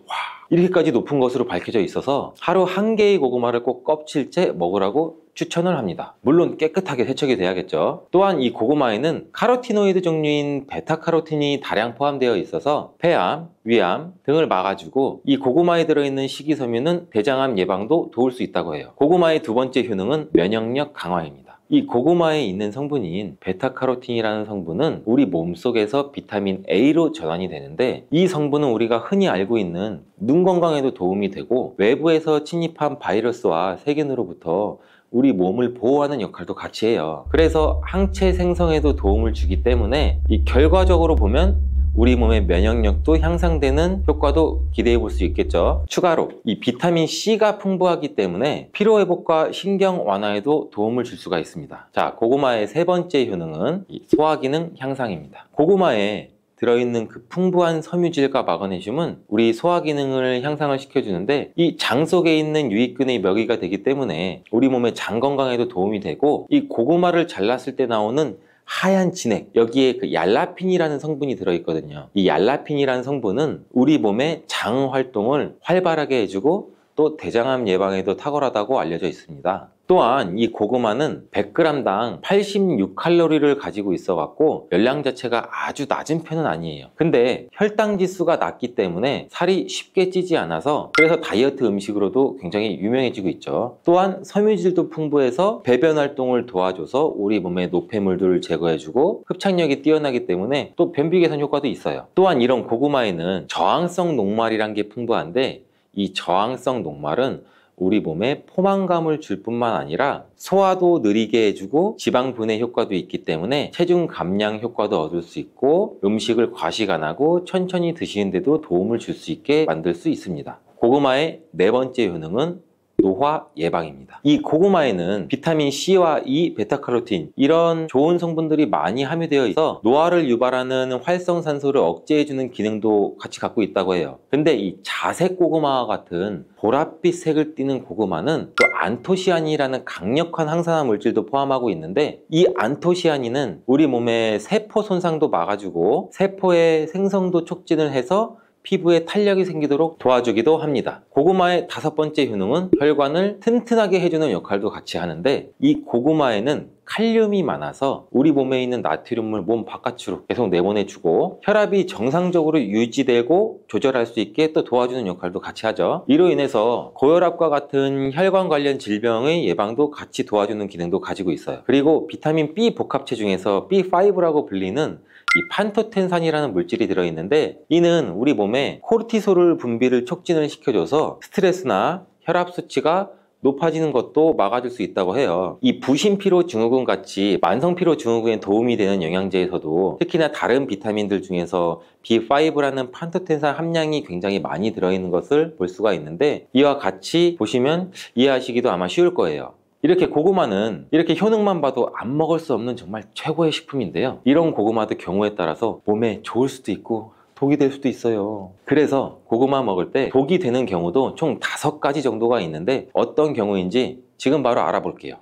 Speaker 1: 이렇게까지 높은 것으로 밝혀져 있어서 하루 1개의 고구마를 꼭 껍질째 먹으라고 추천을 합니다. 물론 깨끗하게 세척이 돼야겠죠. 또한 이 고구마에는 카로티노이드 종류인 베타카로틴이 다량 포함되어 있어서 폐암, 위암 등을 막아주고, 이 고구마에 들어있는 식이섬유는 대장암 예방도 도울 수 있다고 해요. 고구마의 두 번째 효능은 면역력 강화입니다. 이 고구마에 있는 성분인 베타카로틴이라는 성분은 우리 몸속에서 비타민 A로 전환이 되는데, 이 성분은 우리가 흔히 알고 있는 눈 건강에도 도움이 되고 외부에서 침입한 바이러스와 세균으로부터 우리 몸을 보호하는 역할도 같이 해요. 그래서 항체 생성에도 도움을 주기 때문에 이 결과적으로 보면 우리 몸의 면역력도 향상되는 효과도 기대해 볼 수 있겠죠. 추가로 이 비타민 C가 풍부하기 때문에 피로회복과 신경 완화에도 도움을 줄 수가 있습니다. 자, 고구마의 세 번째 효능은 이 소화기능 향상입니다. 고구마에 들어있는 그 풍부한 섬유질과 마그네슘은 우리 소화 기능을 향상을 시켜주는데 이 장 속에 있는 유익균의 먹이가 되기 때문에 우리 몸의 장 건강에도 도움이 되고, 이 고구마를 잘랐을 때 나오는 하얀 진액, 여기에 그 얄라핀이라는 성분이 들어있거든요. 이 얄라핀이라는 성분은 우리 몸의 장 활동을 활발하게 해주고 또 대장암 예방에도 탁월하다고 알려져 있습니다. 또한 이 고구마는 100g당 86칼로리를 가지고 있어 갖고 열량 자체가 아주 낮은 편은 아니에요. 근데 혈당 지수가 낮기 때문에 살이 쉽게 찌지 않아서, 그래서 다이어트 음식으로도 굉장히 유명해지고 있죠. 또한 섬유질도 풍부해서 배변 활동을 도와줘서 우리 몸의 노폐물들을 제거해주고 흡착력이 뛰어나기 때문에 또 변비 개선 효과도 있어요. 또한 이런 고구마에는 저항성 녹말이란 게 풍부한데, 이 저항성 녹말은 우리 몸에 포만감을 줄 뿐만 아니라 소화도 느리게 해주고 지방 분해 효과도 있기 때문에 체중 감량 효과도 얻을 수 있고 음식을 과식 안 하고 천천히 드시는데도 도움을 줄 수 있게 만들 수 있습니다. 고구마의 네 번째 효능은 노화 예방입니다. 이 고구마에는 비타민 C와 E, 베타카로틴 이런 좋은 성분들이 많이 함유되어 있어 노화를 유발하는 활성산소를 억제해주는 기능도 같이 갖고 있다고 해요. 근데 이 자색 고구마와 같은 보랏빛 색을 띠는 고구마는 또 안토시아닌이라는 강력한 항산화 물질도 포함하고 있는데, 이 안토시아닌은 우리 몸의 세포 손상도 막아주고 세포의 생성도 촉진을 해서 피부에 탄력이 생기도록 도와주기도 합니다. 고구마의 다섯 번째 효능은 혈관을 튼튼하게 해주는 역할도 같이 하는데, 이 고구마에는 칼륨이 많아서 우리 몸에 있는 나트륨을 몸 바깥으로 계속 내보내주고 혈압이 정상적으로 유지되고 조절할 수 있게 또 도와주는 역할도 같이 하죠. 이로 인해서 고혈압과 같은 혈관 관련 질병의 예방도 같이 도와주는 기능도 가지고 있어요. 그리고 비타민 B 복합체 중에서 B5라고 불리는 이 판토텐산이라는 물질이 들어있는데, 이는 우리 몸에 코르티솔을 분비를 촉진을 시켜줘서 스트레스나 혈압 수치가 높아지는 것도 막아줄 수 있다고 해요. 이 부신피로 증후군 같이 만성피로 증후군에 도움이 되는 영양제에서도 특히나 다른 비타민들 중에서 B5라는 판토텐산 함량이 굉장히 많이 들어있는 것을 볼 수가 있는데, 이와 같이 보시면 이해하시기도 아마 쉬울 거예요. 이렇게 고구마는 이렇게 효능만 봐도 안 먹을 수 없는 정말 최고의 식품인데요. 이런 고구마도 경우에 따라서 몸에 좋을 수도 있고 독이 될 수도 있어요. 그래서 고구마 먹을 때 독이 되는 경우도 총 5가지 정도가 있는데 어떤 경우인지 지금 바로 알아볼게요.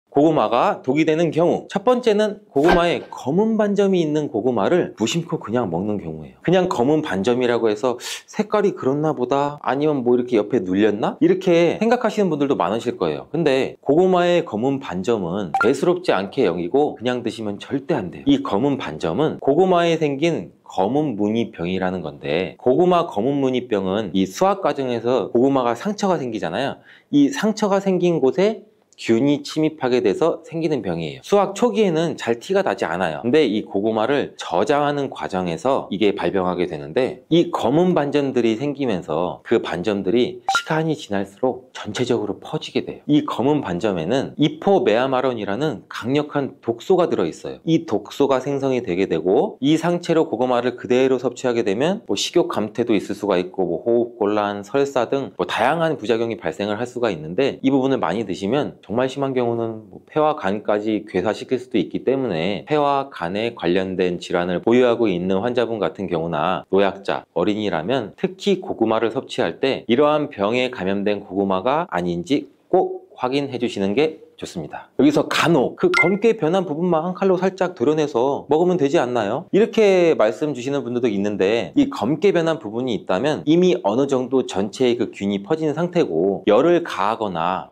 Speaker 1: 고구마가 독이 되는 경우, 첫 번째는 고구마에 검은 반점이 있는 고구마를 무심코 그냥 먹는 경우예요. 그냥 검은 반점이라고 해서 색깔이 그렇나 보다, 아니면 뭐 이렇게 옆에 눌렸나? 이렇게 생각하시는 분들도 많으실 거예요. 근데 고구마의 검은 반점은 대수롭지 않게 여기고 그냥 드시면 절대 안 돼요. 이 검은 반점은 고구마에 생긴 검은 무늬병이라는 건데, 고구마 검은 무늬병은 이 수확 과정에서 고구마가 상처가 생기잖아요. 이 상처가 생긴 곳에 균이 침입하게 돼서 생기는 병이에요. 수확 초기에는 잘 티가 나지 않아요. 근데 이 고구마를 저장하는 과정에서 이게 발병하게 되는데, 이 검은 반점들이 생기면서 그 반점들이 시간이 지날수록 전체적으로 퍼지게 돼요. 이 검은 반점에는 이포메아마론이라는 강력한 독소가 들어있어요. 이 독소가 생성이 되게 되고, 이 상체로 고구마를 그대로 섭취하게 되면 뭐 식욕 감퇴도 있을 수가 있고 뭐 호흡곤란, 설사 등 뭐 다양한 부작용이 발생을 할 수가 있는데, 이 부분을 많이 드시면 정말 심한 경우는 뭐 폐와 간까지 괴사시킬 수도 있기 때문에 폐와 간에 관련된 질환을 보유하고 있는 환자분 같은 경우나 노약자, 어린이라면 특히 고구마를 섭취할 때 이러한 병에 감염된 고구마가 아닌지 꼭 확인해 주시는 게 좋습니다. 여기서 간혹 그 검게 변한 부분만 한 칼로 살짝 도려내서 먹으면 되지 않나요? 이렇게 말씀 주시는 분들도 있는데, 이 검게 변한 부분이 있다면 이미 어느 정도 전체의 그 균이 퍼진 상태고 열을 가하거나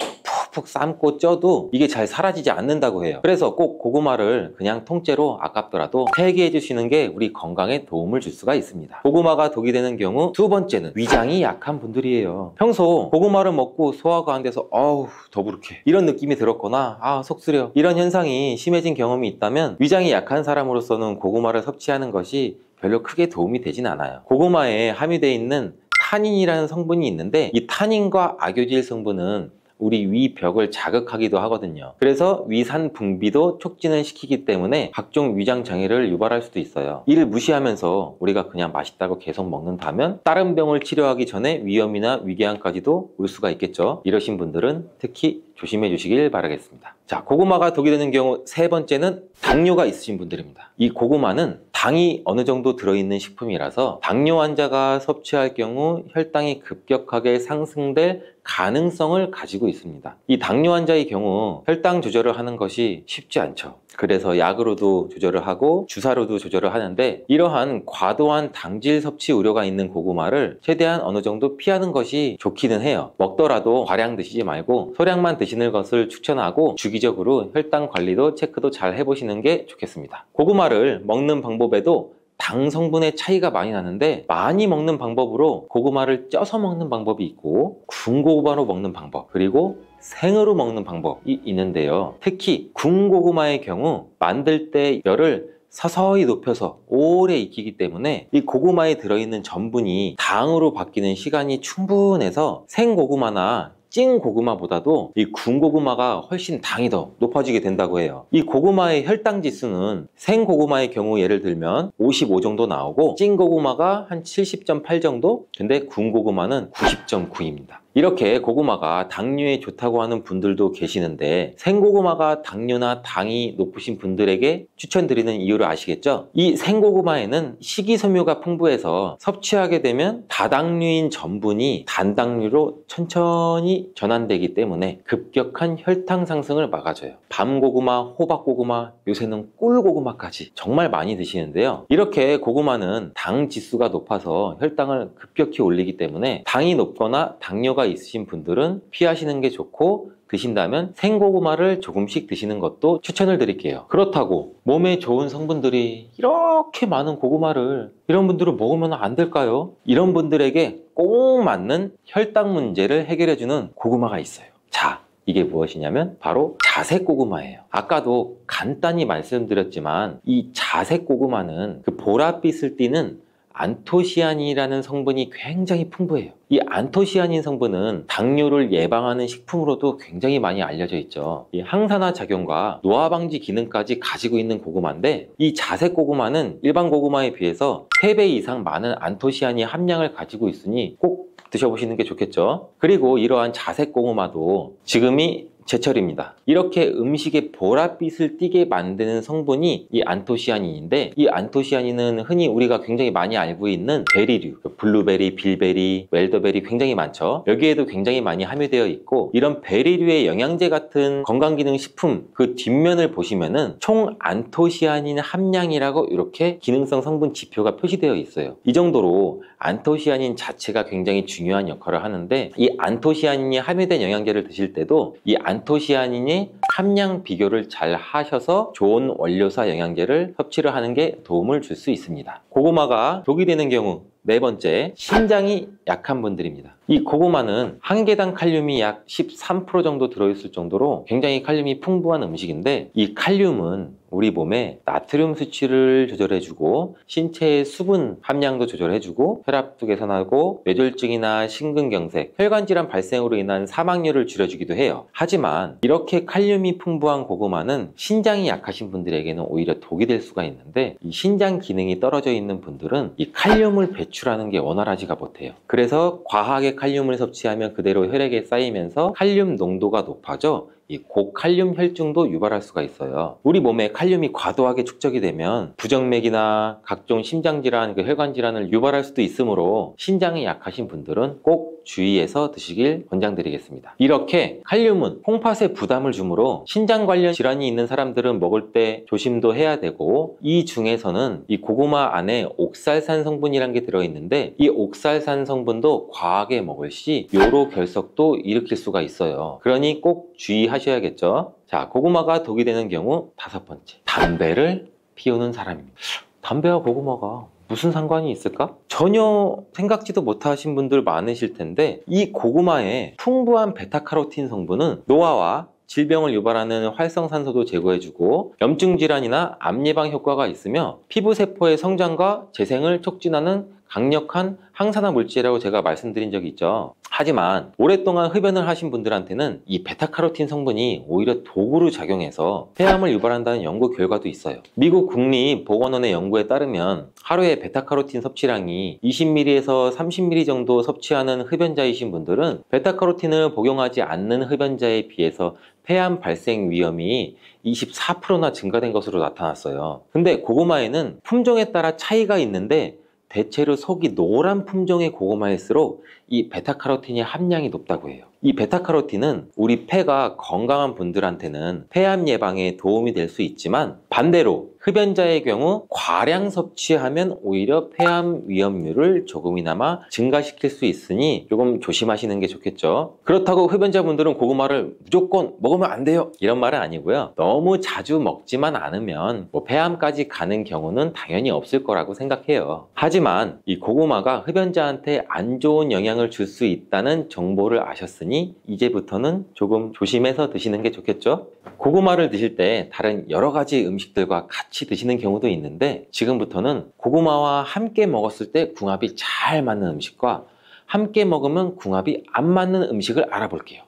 Speaker 1: 푹 삶고 쪄도 이게 잘 사라지지 않는다고 해요. 그래서 꼭 고구마를 그냥 통째로 아깝더라도 폐기해 주시는 게 우리 건강에 도움을 줄 수가 있습니다. 고구마가 독이 되는 경우 두 번째는 위장이 약한 분들이에요. 평소 고구마를 먹고 소화가 안 돼서 어우 더부룩해 이런 느낌이 들었거나 아 속 쓰려 이런 현상이 심해진 경험이 있다면, 위장이 약한 사람으로서는 고구마를 섭취하는 것이 별로 크게 도움이 되진 않아요. 고구마에 함유되어 있는 타닌이라는 성분이 있는데, 이 타닌과 아교질 성분은 우리 위벽을 자극하기도 하거든요. 그래서 위산 분비도 촉진을 시키기 때문에 각종 위장 장애를 유발할 수도 있어요. 이를 무시하면서 우리가 그냥 맛있다고 계속 먹는다면 다른 병을 치료하기 전에 위염이나 위궤양까지도 올 수가 있겠죠. 이러신 분들은 특히 조심해 주시길 바라겠습니다. 자, 고구마가 독이 되는 경우 세 번째는 당뇨가 있으신 분들입니다. 이 고구마는 당이 어느 정도 들어있는 식품이라서 당뇨 환자가 섭취할 경우 혈당이 급격하게 상승될 가능성을 가지고 있습니다. 이 당뇨 환자의 경우 혈당 조절을 하는 것이 쉽지 않죠. 그래서 약으로도 조절을 하고 주사로도 조절을 하는데 이러한 과도한 당질 섭취 우려가 있는 고구마를 최대한 어느 정도 피하는 것이 좋기는 해요. 먹더라도 과량 드시지 말고 소량만 드시는 것을 추천하고 주기적으로 혈당 관리도 체크도 잘 해보시는 게 좋겠습니다. 고구마를 먹는 방법에도 당 성분의 차이가 많이 나는데 많이 먹는 방법으로 고구마를 쪄서 먹는 방법이 있고 군고구마로 먹는 방법 그리고 생으로 먹는 방법이 있는데요. 특히 군고구마의 경우 만들 때 열을 서서히 높여서 오래 익히기 때문에 이 고구마에 들어있는 전분이 당으로 바뀌는 시간이 충분해서 생고구마나 찐 고구마보다도 이 군고구마가 훨씬 당이 더 높아지게 된다고 해요. 이 고구마의 혈당 지수는 생고구마의 경우 예를 들면 55 정도 나오고 찐 고구마가 한 70.8 정도? 근데 군고구마는 90.9입니다. 이렇게 고구마가 당뇨에 좋다고 하는 분들도 계시는데 생고구마가 당뇨나 당이 높으신 분들에게 추천드리는 이유를 아시겠죠? 이 생고구마에는 식이섬유가 풍부해서 섭취하게 되면 다당류인 전분이 단당류로 천천히 전환되기 때문에 급격한 혈당 상승을 막아줘요. 밤고구마, 호박고구마, 요새는 꿀고구마까지 정말 많이 드시는데요. 이렇게 고구마는 당 지수가 높아서 혈당을 급격히 올리기 때문에 당이 높거나 당뇨가 있으신 분들은 피하시는 게 좋고 드신다면 생고구마를 조금씩 드시는 것도 추천을 드릴게요. 그렇다고 몸에 좋은 성분들이 이렇게 많은 고구마를 이런 분들은 먹으면 안 될까요? 이런 분들에게 꼭 맞는 혈당 문제를 해결해주는 고구마가 있어요. 자, 이게 무엇이냐면 바로 자색 고구마예요. 아까도 간단히 말씀드렸지만 이 자색 고구마는 그 보랏빛을 띠는 안토시아닌이라는 성분이 굉장히 풍부해요. 이 안토시아닌 성분은 당뇨를 예방하는 식품으로도 굉장히 많이 알려져 있죠. 이 항산화 작용과 노화 방지 기능까지 가지고 있는 고구마인데 이 자색 고구마는 일반 고구마에 비해서 3배 이상 많은 안토시아닌 함량을 가지고 있으니 꼭 드셔보시는 게 좋겠죠. 그리고 이러한 자색 고구마도 지금이 제철입니다. 이렇게 음식에 보랏빛을 띠게 만드는 성분이 이 안토시아닌인데 이 안토시아닌은 흔히 우리가 굉장히 많이 알고 있는 베리류, 블루베리, 빌베리, 웰더베리 굉장히 많죠. 여기에도 굉장히 많이 함유되어 있고 이런 베리류의 영양제 같은 건강기능식품 그 뒷면을 보시면은 총 안토시아닌 함량이라고 이렇게 기능성 성분 지표가 표시되어 있어요. 이 정도로 안토시아닌 자체가 굉장히 중요한 역할을 하는데 이 안토시아닌이 함유된 영양제를 드실 때도 이 안토시아닌의 함량 비교를 잘 하셔서 좋은 원료사 영양제를 섭취를 하는 게 도움을 줄 수 있습니다. 고구마가 독이 되는 경우 네 번째, 신장이 약한 분들입니다. 이 고구마는 한 개당 칼륨이 약 13% 정도 들어있을 정도로 굉장히 칼륨이 풍부한 음식인데 이 칼륨은 우리 몸에 나트륨 수치를 조절해주고 신체의 수분 함량도 조절해주고 혈압도 개선하고 뇌졸중이나 심근경색, 혈관질환 발생으로 인한 사망률을 줄여주기도 해요. 하지만 이렇게 칼륨이 풍부한 고구마는 신장이 약하신 분들에게는 오히려 독이 될 수가 있는데 이 신장 기능이 떨어져 있는 분들은 이 칼륨을 배출하는 게 원활하지가 못해요. 그래서 과하게 칼륨을 섭취하면 그대로 혈액에 쌓이면서 칼륨 농도가 높아져 이 고칼륨 혈증도 유발할 수가 있어요. 우리 몸에 칼륨이 과도하게 축적이 되면 부정맥이나 각종 심장질환, 혈관질환을 유발할 수도 있으므로 신장이 약하신 분들은 꼭 주의해서 드시길 권장드리겠습니다. 이렇게 칼륨은 콩팥에 부담을 주므로 신장 관련 질환이 있는 사람들은 먹을 때 조심도 해야 되고 이 중에서는 이 고구마 안에 옥살산 성분이란 게 들어있는데 이 옥살산 성분도 과하게 먹을 시 요로 결석도 일으킬 수가 있어요. 그러니 꼭 주의하셔야겠죠. 자, 고구마가 독이 되는 경우 다섯 번째, 담배를 피우는 사람입니다. 담배와 고구마가 무슨 상관이 있을까? 전혀 생각지도 못하신 분들 많으실 텐데 이 고구마의 풍부한 베타카로틴 성분은 노화와 질병을 유발하는 활성산소도 제거해주고 염증 질환이나 암 예방 효과가 있으며 피부세포의 성장과 재생을 촉진하는 강력한 항산화 물질이라고 제가 말씀드린 적이 있죠. 하지만 오랫동안 흡연을 하신 분들한테는 이 베타카로틴 성분이 오히려 독으로 작용해서 폐암을 유발한다는 연구 결과도 있어요. 미국 국립보건원의 연구에 따르면 하루에 베타카로틴 섭취량이 20ml에서 30ml 정도 섭취하는 흡연자이신 분들은 베타카로틴을 복용하지 않는 흡연자에 비해서 폐암 발생 위험이 24%나 증가된 것으로 나타났어요. 근데 고구마에는 품종에 따라 차이가 있는데 대체로 속이 노란 품종의 고구마일수록 이 베타카로틴의 함량이 높다고 해요. 이 베타카로틴은 우리 폐가 건강한 분들한테는 폐암 예방에 도움이 될 수 있지만 반대로 흡연자의 경우 과량 섭취하면 오히려 폐암 위험률을 조금이나마 증가시킬 수 있으니 조금 조심하시는 게 좋겠죠. 그렇다고 흡연자분들은 고구마를 무조건 먹으면 안 돼요 이런 말은 아니고요. 너무 자주 먹지만 않으면 폐암까지 가는 경우는 당연히 없을 거라고 생각해요. 하지만 이 고구마가 흡연자한테 안 좋은 영향을 줄 수 있다는 정보를 아셨으니 이제부터는 조금 조심해서 드시는 게 좋겠죠. 고구마를 드실 때 다른 여러 가지 음식들과 같이 드시는 경우도 있는데 지금부터는 고구마와 함께 먹었을 때 궁합이 잘 맞는 음식과 함께 먹으면 궁합이 안 맞는 음식을 알아볼게요.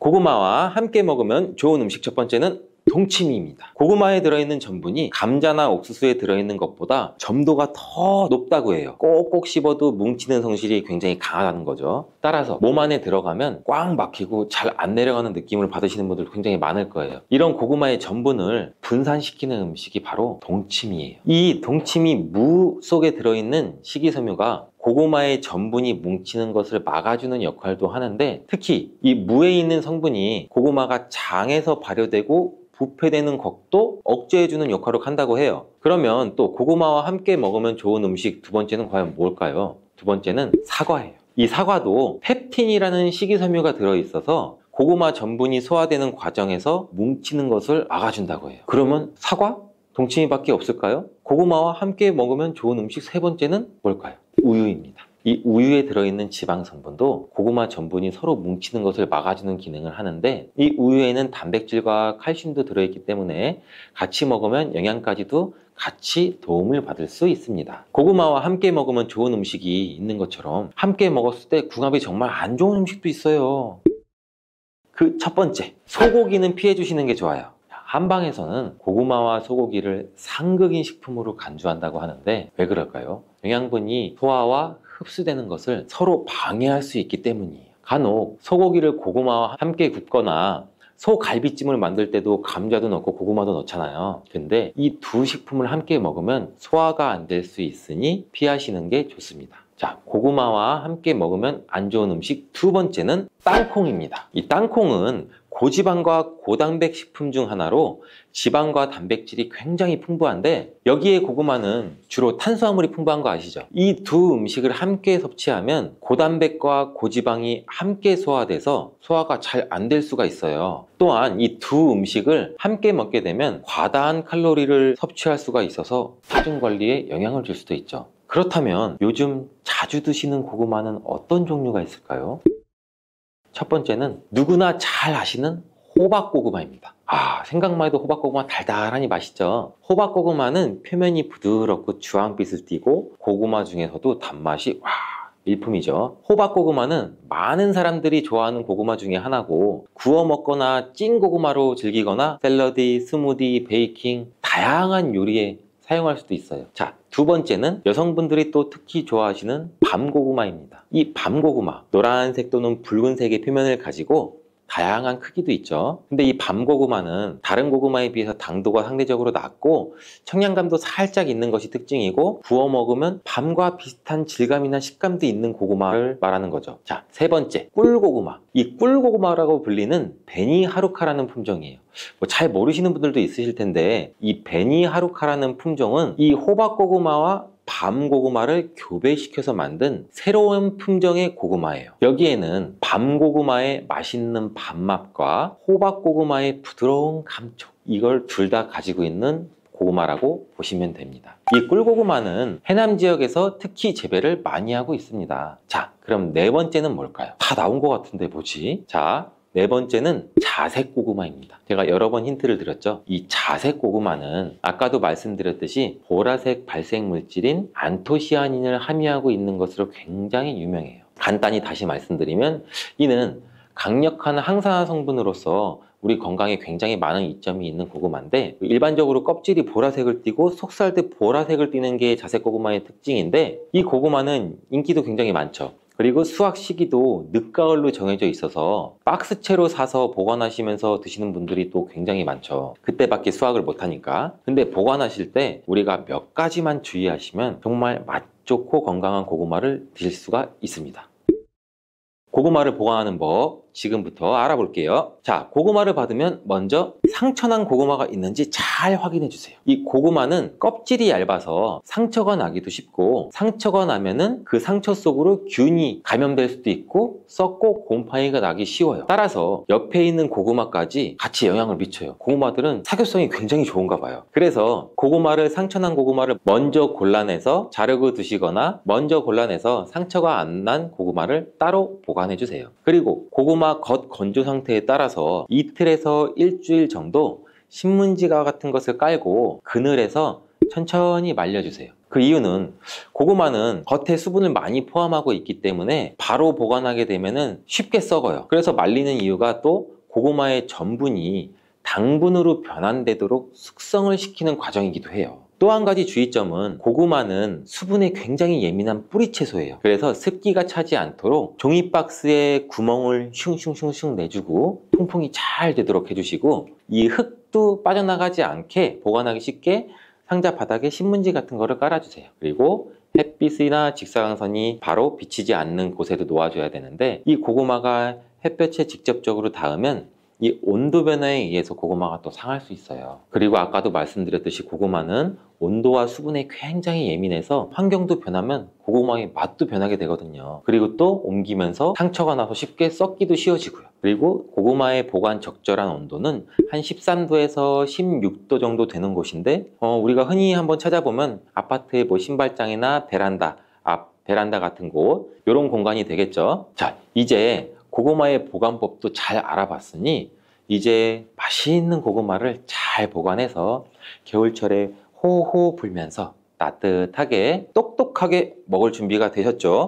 Speaker 1: 고구마와 함께 먹으면 좋은 음식 첫 번째는 동치미입니다. 고구마에 들어있는 전분이 감자나 옥수수에 들어있는 것보다 점도가 더 높다고 해요. 꼭꼭 씹어도 뭉치는 성질이 굉장히 강하다는 거죠. 따라서 몸 안에 들어가면 꽉 막히고 잘 안 내려가는 느낌을 받으시는 분들 굉장히 많을 거예요. 이런 고구마의 전분을 분산시키는 음식이 바로 동치미예요. 이 동치미 무 속에 들어있는 식이섬유가 고구마의 전분이 뭉치는 것을 막아주는 역할도 하는데 특히 이 무에 있는 성분이 고구마가 장에서 발효되고 부패되는 것도 억제해주는 역할을 한다고 해요. 그러면 또 고구마와 함께 먹으면 좋은 음식 두 번째는 과연 뭘까요? 두 번째는 사과예요. 이 사과도 펩틴이라는 식이섬유가 들어있어서 고구마 전분이 소화되는 과정에서 뭉치는 것을 막아준다고 해요. 그러면 사과? 동치미밖에 없을까요? 고구마와 함께 먹으면 좋은 음식 세 번째는 뭘까요? 우유입니다. 이 우유에 들어있는 지방 성분도 고구마 전분이 서로 뭉치는 것을 막아주는 기능을 하는데 이 우유에는 단백질과 칼슘도 들어있기 때문에 같이 먹으면 영양까지도 같이 도움을 받을 수 있습니다. 고구마와 함께 먹으면 좋은 음식이 있는 것처럼 함께 먹었을 때 궁합이 정말 안 좋은 음식도 있어요. 그 첫 번째, 소고기는 피해 주시는 게 좋아요. 한방에서는 고구마와 소고기를 상극인 식품으로 간주한다고 하는데 왜 그럴까요? 영양분이 소화와 흡수되는 것을 서로 방해할 수 있기 때문이에요. 간혹 소고기를 고구마와 함께 굽거나 소갈비찜을 만들 때도 감자도 넣고 고구마도 넣잖아요. 근데 이 두 식품을 함께 먹으면 소화가 안 될 수 있으니 피하시는 게 좋습니다. 자, 고구마와 함께 먹으면 안 좋은 음식 두 번째는 땅콩입니다. 이 땅콩은 고지방과 고단백 식품 중 하나로 지방과 단백질이 굉장히 풍부한데 여기에 고구마는 주로 탄수화물이 풍부한 거 아시죠? 이 두 음식을 함께 섭취하면 고단백과 고지방이 함께 소화돼서 소화가 잘 안 될 수가 있어요. 또한 이 두 음식을 함께 먹게 되면 과다한 칼로리를 섭취할 수가 있어서 체중 관리에 영향을 줄 수도 있죠. 그렇다면 요즘 자주 드시는 고구마는 어떤 종류가 있을까요? 첫 번째는 누구나 잘 아시는 호박고구마입니다. 생각만 해도 호박고구마 달달하니 맛있죠. 호박고구마는 표면이 부드럽고 주황빛을 띠고 고구마 중에서도 단맛이 일품이죠. 호박고구마는 많은 사람들이 좋아하는 고구마 중에 하나고 구워 먹거나 찐 고구마로 즐기거나 샐러드, 스무디, 베이킹 다양한 요리에 사용할 수도 있어요. 자, 두 번째는 여성분들이 또 특히 좋아하시는 밤고구마입니다. 이 밤고구마, 노란색 또는 붉은색의 표면을 가지고 다양한 크기도 있죠. 근데 이 밤고구마는 다른 고구마에 비해서 당도가 상대적으로 낮고 청량감도 살짝 있는 것이 특징이고 구워 먹으면 밤과 비슷한 질감이나 식감도 있는 고구마를 말하는 거죠. 자, 세 번째, 꿀고구마. 이 꿀고구마라고 불리는 베니하루카라는 품종이에요. 잘 모르시는 분들도 있으실 텐데 이 베니하루카라는 품종은 이 호박고구마와 밤고구마를 교배시켜서 만든 새로운 품종의 고구마예요. 여기에는 밤고구마의 맛있는 밥맛과 호박고구마의 부드러운 감촉, 이걸 둘 다 가지고 있는 고구마라고 보시면 됩니다. 이 꿀고구마는 해남 지역에서 특히 재배를 많이 하고 있습니다. 자, 그럼 네 번째는 뭘까요? 다 나온 것 같은데 뭐지? 자, 네 번째는 자색 고구마입니다. 제가 여러 번 힌트를 드렸죠. 이 자색 고구마는 아까도 말씀드렸듯이 보라색 발생 물질인 안토시아닌을 함유하고 있는 것으로 굉장히 유명해요. 간단히 다시 말씀드리면 이는 강력한 항산화 성분으로서 우리 건강에 굉장히 많은 이점이 있는 고구마인데, 일반적으로 껍질이 보라색을 띠고 속살도 보라색을 띠는 게 자색 고구마의 특징인데, 이 고구마는 인기도 굉장히 많죠. 그리고 수확 시기도 늦가을로 정해져 있어서 박스채로 사서 보관하시면서 드시는 분들이 또 굉장히 많죠. 그때밖에 수확을 못하니까. 근데 보관하실 때 우리가 몇 가지만 주의하시면 정말 맛 좋고 건강한 고구마를 드실 수가 있습니다. 고구마를 보관하는 법 지금부터 알아볼게요. 자, 고구마를 받으면 먼저 상처난 고구마가 있는지 잘 확인해 주세요. 이 고구마는 껍질이 얇아서 상처가 나기도 쉽고, 상처가 나면은 그 상처 속으로 균이 감염될 수도 있고 썩고 곰팡이가 나기 쉬워요. 따라서 옆에 있는 고구마까지 같이 영향을 미쳐요. 고구마들은 사교성이 굉장히 좋은가 봐요. 그래서 고구마를, 상처난 고구마를 먼저 골라내서 자르고 드시거나, 먼저 골라내서 상처가 안 난 고구마를 따로 보관해 주세요. 그리고 고구마 겉 건조 상태에 따라서 이틀에서 일주일 정도 신문지가 같은 것을 깔고 그늘에서 천천히 말려주세요. 그 이유는 고구마는 겉에 수분을 많이 포함하고 있기 때문에 바로 보관하게 되면 쉽게 썩어요. 그래서 말리는 이유가 또 고구마의 전분이 당분으로 변환되도록 숙성을 시키는 과정이기도 해요. 또 한 가지 주의점은 고구마는 수분에 굉장히 예민한 뿌리 채소예요. 그래서 습기가 차지 않도록 종이박스에 구멍을 슝슝슝슝 내주고 통풍이 잘 되도록 해주시고, 이 흙도 빠져나가지 않게 보관하기 쉽게 상자 바닥에 신문지 같은 거를 깔아주세요. 그리고 햇빛이나 직사광선이 바로 비치지 않는 곳에도 놓아줘야 되는데, 이 고구마가 햇볕에 직접적으로 닿으면 이 온도 변화에 의해서 고구마가 또 상할 수 있어요. 그리고 아까도 말씀드렸듯이 고구마는 온도와 수분에 굉장히 예민해서 환경도 변하면 고구마의 맛도 변하게 되거든요. 그리고 또 옮기면서 상처가 나서 쉽게 썩기도 쉬워지고요. 그리고 고구마의 보관 적절한 온도는 한 13도에서 16도 정도 되는 곳인데, 우리가 흔히 한번 찾아보면 아파트의 뭐 신발장이나 베란다, 앞 베란다 같은 곳, 이런 공간이 되겠죠. 자, 이제 고구마의 보관법도 잘 알아봤으니 이제 맛있는 고구마를 잘 보관해서 겨울철에 호호 불면서 따뜻하게 똑똑하게 먹을 준비가 되셨죠?